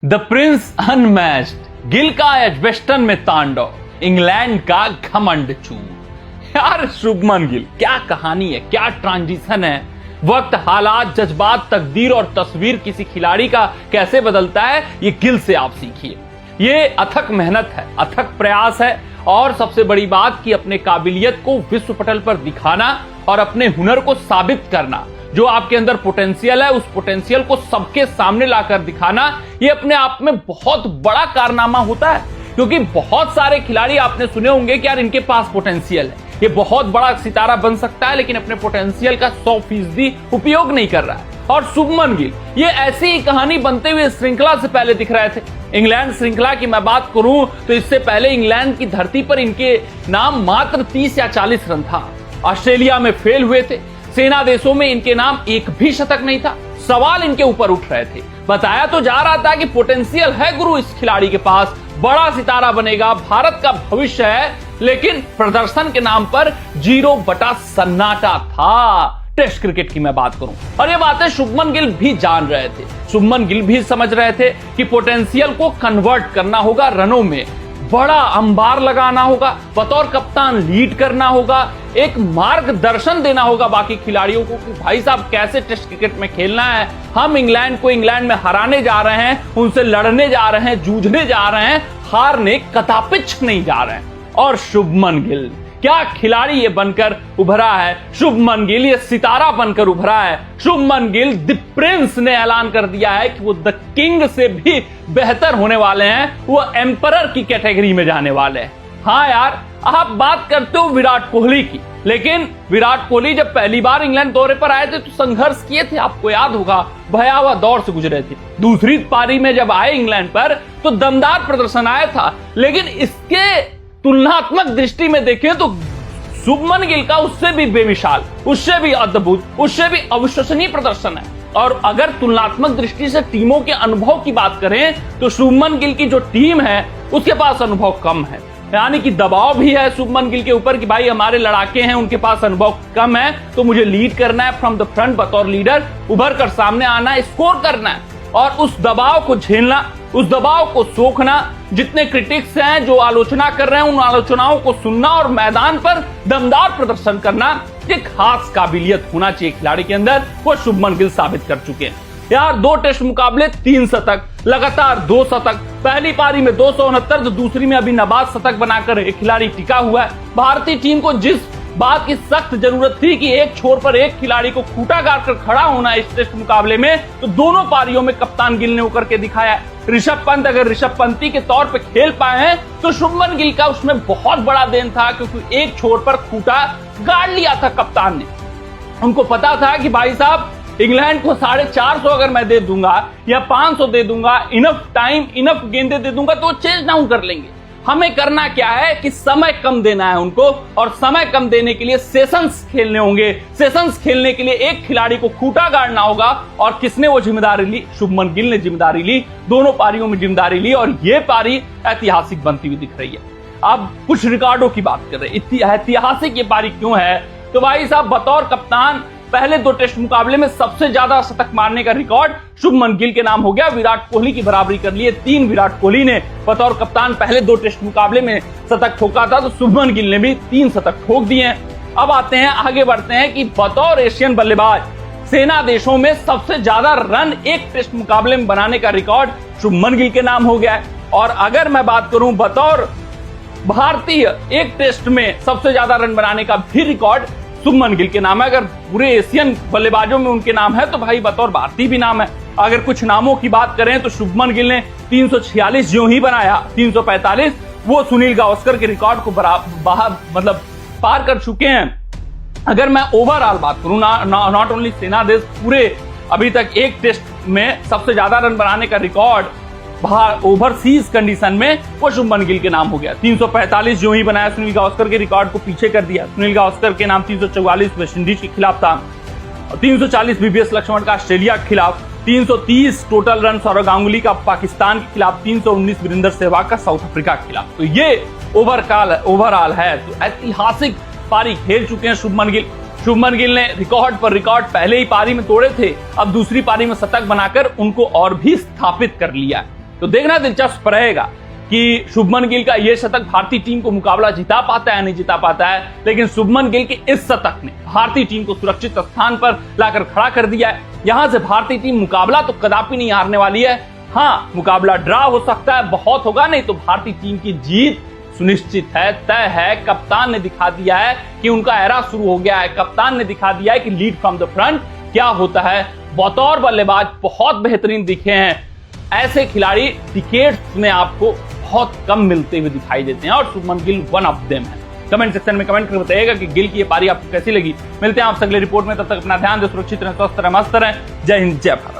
The Prince unmatched, Gill का Edgbaston में तांडव, इंग्लैंड का घमंड चूर। यार शुभमन गिल, क्या कहानी है, क्या ट्रांजिशन है। वक्त, हालात, जज्बात, तकदीर और तस्वीर किसी खिलाड़ी का कैसे बदलता है, ये गिल से आप सीखिए। ये अथक मेहनत है, अथक प्रयास है और सबसे बड़ी बात कि अपने काबिलियत को विश्व पटल पर दिखाना और अपने हुनर को साबित करना। जो आपके अंदर पोटेंशियल है, उस पोटेंशियल को सबके सामने लाकर दिखाना, ये अपने आप में बहुत बड़ा कारनामा होता है। क्योंकि बहुत सारे खिलाड़ी आपने सुने होंगे कि यार इनके पास पोटेंशियल है, ये बहुत बड़ा सितारा बन सकता है, लेकिन अपने पोटेंशियल का 100% उपयोग नहीं कर रहा है। और शुभमन गिल ये ऐसी ही कहानी बनते हुए श्रृंखला से पहले दिख रहे थे। इंग्लैंड श्रृंखला की मैं बात करूं तो इससे पहले इंग्लैंड की धरती पर इनके नाम मात्र 30 या 40 रन था। ऑस्ट्रेलिया में फेल हुए थे, सेना देशों में इनके नाम एक भी शतक नहीं था। सवाल इनके ऊपर उठ रहे थे, बताया तो जा रहा था कि पोटेंशियल है गुरु इस खिलाड़ी के पास, बड़ा सितारा बनेगा, भारत का भविष्य है, लेकिन प्रदर्शन के नाम पर 0 बटा सन्नाटा था। टेस्ट क्रिकेट की मैं बात करूं, और ये बातें शुभमन गिल भी जान रहे थे। शुभमन गिल भी समझ रहे थे कि पोटेंशियल को कन्वर्ट करना होगा रनों में, बड़ा अंबार लगाना होगा, बतौर कप्तान लीड करना होगा, एक मार्गदर्शन देना होगा बाकी खिलाड़ियों को कि भाई साहब कैसे टेस्ट क्रिकेट में खेलना है। हम इंग्लैंड को इंग्लैंड में हराने जा रहे हैं, उनसे लड़ने जा रहे हैं, जूझने जा रहे हैं, हारने कदापिच नहीं जा रहे हैं। और शुभमन गिल क्या खिलाड़ी ये बनकर उभरा है, शुभमन गिल ये सितारा बनकर उभरा है। शुभमन गिल द प्रिंस ने ऐलान कर दिया है कि वो द किंग से भी बेहतर होने वाले हैं, वो एम्परर की कैटेगरी में जाने वाले हैं। हाँ यार, आप बात करते हो विराट कोहली की, लेकिन विराट कोहली जब पहली बार इंग्लैंड दौरे पर आए थे तो संघर्ष किए थे, आपको याद होगा, भयावह दौर से गुजरे थे। दूसरी पारी में जब आए इंग्लैंड पर तो दमदार प्रदर्शन आया था, लेकिन इसके तुलनात्मक दृष्टि में देखें तो शुभमन गिल का उससे भी बेमिसाल, उससे भी अद्भुत, उससे भी अविश्वसनीय प्रदर्शन है। और अगर तुलनात्मक दृष्टि से टीमों के अनुभव की बात करें तो शुभमन गिल की जो टीम है उसके पास अनुभव कम है, यानी कि दबाव भी है शुभमन गिल के ऊपर कि भाई हमारे लड़ाके हैं, उनके पास अनुभव कम है, तो मुझे लीड करना है, फ्रॉम द फ्रंट बतौर लीडर उभर कर सामने आना है, स्कोर करना है और उस दबाव को झेलना, उस दबाव को सोखना। जितने क्रिटिक्स हैं जो आलोचना कर रहे हैं उन आलोचनाओं को सुनना और मैदान पर दमदार प्रदर्शन करना, एक खास काबिलियत होना चाहिए खिलाड़ी के अंदर, वो शुभमन गिल साबित कर चुके हैं। यार 2 टेस्ट मुकाबले 3 शतक, लगातार 2 शतक, पहली पारी में 269 तो दूसरी में अभी नवाज शतक बनाकर एक खिलाड़ी टिका हुआ है। भारतीय टीम को जिस बात की सख्त जरूरत थी कि एक छोर पर एक खिलाड़ी को खूंटा गाड़ कर खड़ा होना इस टेस्ट मुकाबले में, तो दोनों पारियों में कप्तान गिल ने उकर के दिखाया। ऋषभ पंत अगर ऋषभ पंती के तौर पे खेल पाए हैं तो शुभमन गिल का उसमें बहुत बड़ा देन था, क्योंकि एक छोर पर खूंटा गाड़ लिया था कप्तान ने। उनको पता था कि भाई साहब इंग्लैंड को 450 अगर मैं दे दूंगा या 500 दे दूंगा, इनफ टाइम, इनफ गेंदें दे दूंगा तो वो चेज डाउन कर लेंगे। हमें करना क्या है कि समय कम देना है उनको, और समय कम देने के लिए सेशंस खेलने होंगे। सेशंस खेलने के लिए एक खिलाड़ी को खूंटा गाड़ना होगा, और किसने वो जिम्मेदारी ली? शुभमन गिल ने जिम्मेदारी ली, दोनों पारियों में जिम्मेदारी ली, और ये पारी ऐतिहासिक बनती हुई दिख रही है। अब कुछ रिकॉर्डों की बात कर रहे हैं, ऐतिहासिक ये पारी क्यों है? तो भाई साहब बतौर कप्तान पहले 2 टेस्ट मुकाबले में सबसे ज्यादा शतक मारने का रिकॉर्ड शुभमन गिल के नाम हो गया, विराट कोहली की बराबरी कर लिए। 3 विराट कोहली ने बतौर कप्तान पहले 2 टेस्ट मुकाबले में शतक ठोका था, तो शुभमन गिल ने भी 3 शतक ठोक दिए हैं। अब आते हैं, आगे बढ़ते हैं कि बतौर एशियन बल्लेबाज सेना देशों में सबसे ज्यादा रन एक टेस्ट मुकाबले में बनाने का रिकॉर्ड शुभमन गिल के नाम हो गया है। और अगर मैं बात करूं बतौर भारतीय एक टेस्ट में सबसे ज्यादा रन बनाने का भी रिकॉर्ड शुभमन गिल के नाम है। अगर पूरे एशियन बल्लेबाजों में उनके नाम है तो भाई बतौर भारतीय भी नाम है। अगर कुछ नामों की बात करें तो शुभमन गिल ने 346 जो ही बनाया, 345 वो सुनील गावस्कर के रिकॉर्ड को मतलब पार कर चुके हैं। अगर मैं ओवरऑल बात करूं, नॉट ओनली सेना देश, पूरे अभी तक एक टेस्ट में सबसे ज्यादा रन बनाने का रिकॉर्ड ओवरसीज कंडीशन में वो शुभमन गिल के नाम हो गया। 345 जो ही बनाया, सुनील गावस्कर के रिकॉर्ड को पीछे कर दिया। सुनील गावस्कर के नाम 344 वेस्टइंडीज के खिलाफ था, 340 बीबीएस लक्ष्मण का ऑस्ट्रेलिया के खिलाफ, 330 टोटल रन सौरव गांगुली का पाकिस्तान के खिलाफ, 319 वीरेंद्र सहवाग का साउथ अफ्रीका के खिलाफ। तो ये ओवरऑल है, तो ऐतिहासिक पारी खेल चुके हैं शुभमन गिल। शुभमन गिल ने रिकॉर्ड पर रिकॉर्ड पहले ही पारी में तोड़े थे, अब दूसरी पारी में शतक बनाकर उनको और भी स्थापित कर लिया। तो देखना दिलचस्प रहेगा कि शुभमन गिल का यह शतक भारतीय टीम को मुकाबला जिता पाता है या नहीं जिता पाता है। लेकिन शुभमन गिल के इस शतक ने भारतीय टीम को सुरक्षित स्थान पर लाकर खड़ा कर दिया है। यहां से भारतीय टीम मुकाबला तो कदापि नहीं हारने वाली है। हाँ, मुकाबला ड्रा हो सकता है, बहुत होगा नहीं तो भारतीय टीम की जीत सुनिश्चित है, तय है। कप्तान ने दिखा दिया है कि उनका एरा शुरू हो गया है। कप्तान ने दिखा दिया है कि लीड फ्रॉम द फ्रंट क्या होता है। बतौर बल्लेबाज बहुत बेहतरीन दिखे हैं। ऐसे खिलाड़ी डिकेड्स में आपको बहुत कम मिलते हुए दिखाई देते हैं और Shubman Gill one of them है। कमेंट सेक्शन में कमेंट करके बताइएगा कि गिल की ये पारी आपको कैसी लगी। मिलते हैं आपसे अगले रिपोर्ट में, तब तक अपना ध्यान दे, सुरक्षित रहें, स्वस्थ रहें, मस्त रहें। जय हिंद, जय भारत।